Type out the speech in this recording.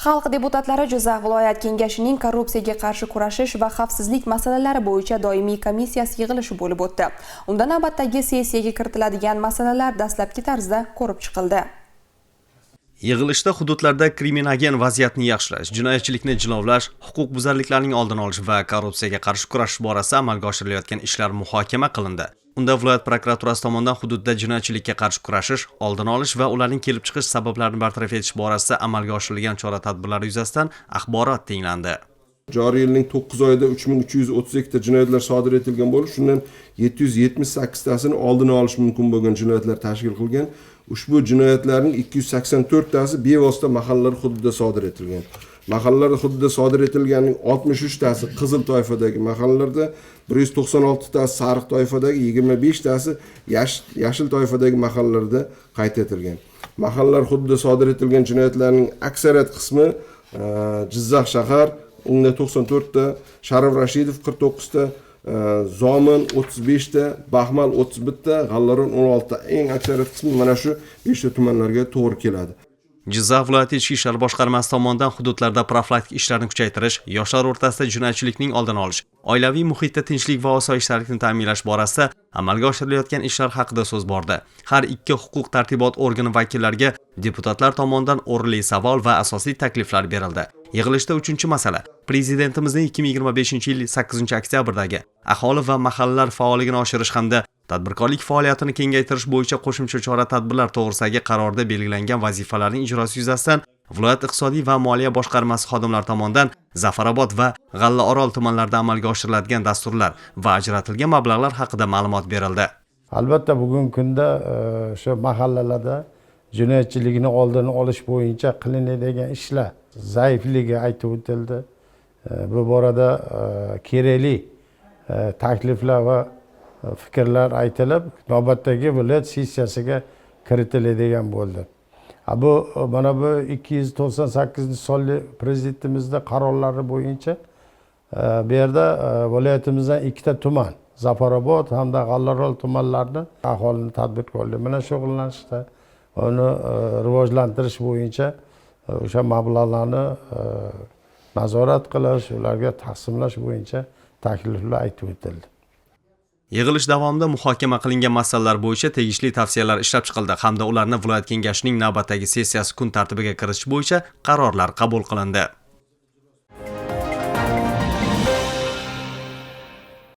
Xalq deputatlari Jizzax viloyat kengashining korrupsiyaga qarshi kurashish va xavfsizlik masalalari bo'yicha doimiy komissiyasi yig'ilishi bo'lib o'tdi. Unda navbatdagi sessiyaga kiritiladigan masalalar dastlabki tarzda ko'rib chiqildi. Yig'ilishda hududlarda kriminogen vaziyatni yaxshilash, jinoyatchilikni jilovlash, huquqbuzarliklarning oldini olish va korrupsiyaga qarshi kurashish borasida amalga oshirilayotgan ishlar muhokama qilindi. Unda viloyat prokuraturasi tomonidan hududda jinoyatchilikka qarshi kurashish, oldini olish va ularning kelib chiqish sabablarini bartaraf etish borasida amalga oshirilgan chora-tadbirlar yuzasidan axborot tinglandi. Joriy yilning 9 oyida 3332 ta jinoyatlar sodir etilgan bo'lib, shundan 778 tasini oldini olish mumkin bo'lgan jinoyatlar tashkil qilgan. Ushbu jinoyatlarning 284 tasi bevosita mahallalar hududida sodir etilgan. Mahallalar hududida sodir etilganning 63 tasi qizil toifadagi mahallalarda, 196 tasi sariq toifadagi, 25 tasi yashil toifadagi mahallalarda qayd etilgan. Mahallalar hududida sodir etilgan jinoyatlarning aksariyat qismi Jizzax shahar, unda 94 ta, Sharif Rashidov 49 ta, Zomin 35 ta, Baxmal 31 ta, G'allaron 16 ta. Eng aksariyat qismi mana shu 5 ta tumanlarga to'g'ri keladi. Jizzax viloyati ichki ishlar boshqarmasi tomonidan hududlarda profilaktik ishlarni kuchaytirish, yoshlar o'rtasida jinoyatchilikning oldini olish, oilaviy muhitda tinchlik va osoyishtalikni ta'minlash borasida amalga oshirilayotgan ishlar haqida so'z bordi. Har ikki huquq tartibot organi vakillariga deputatlar tomonidan o'rinli savol va asosiy takliflar berildi. Yig'ilishda 3-masala Prezidentimizning 2025-yil 8-oktyabrdagi aholi va mahallalar faolligini oshirish hamda tadbirkorlik faoliyatini kengaytirish bo'yicha qo'shimcha chora-tadbirlar to'g'risidagi qarorda belgilangan vazifalarning ijrosi yuzasidan viloyat iqtisodiy va moliya boshqarmasi xodimlari tomonidan Zafarobod va G'allaorol tumanlarida amalga oshiriladigan dasturlar va ajratilgan mablag'lar haqida ma'lumot berildi. Albatta bugungi kunda o'sha mahallalarda jinoyatchilikni oldini olish bo'yicha qilinadigan ishlar zaifligi aytib o'tildi. Bu borada kerakli takliflar va fikrlar aytilib, navbatdagi viloyat sessiyasiga kiritiladigan bo'ldi. Bu mana bu 298-sonli prezidentimizning qarorlari bo'yicha bu yerda viloyatimizdan 2 ta tuman, Zafarobod hamda G'allaorol tumanlarini aholini tadbirkorlik bilan shug'ullanishda, uni rivojlantirish bo'yicha o'sha mablag'larni nazorat qilish, ularga taqsimlash bo'yicha takliflar aytib o'tildi. Yig'ilish davomida muhokama qilingan masalalar bo'yicha tegishli tavsiyalar ishlab chiqildi hamda ularni viloyat kengashining navbatdagi sessiyasi kun tartibiga kiritish bo'yicha qarorlar qabul qilindi.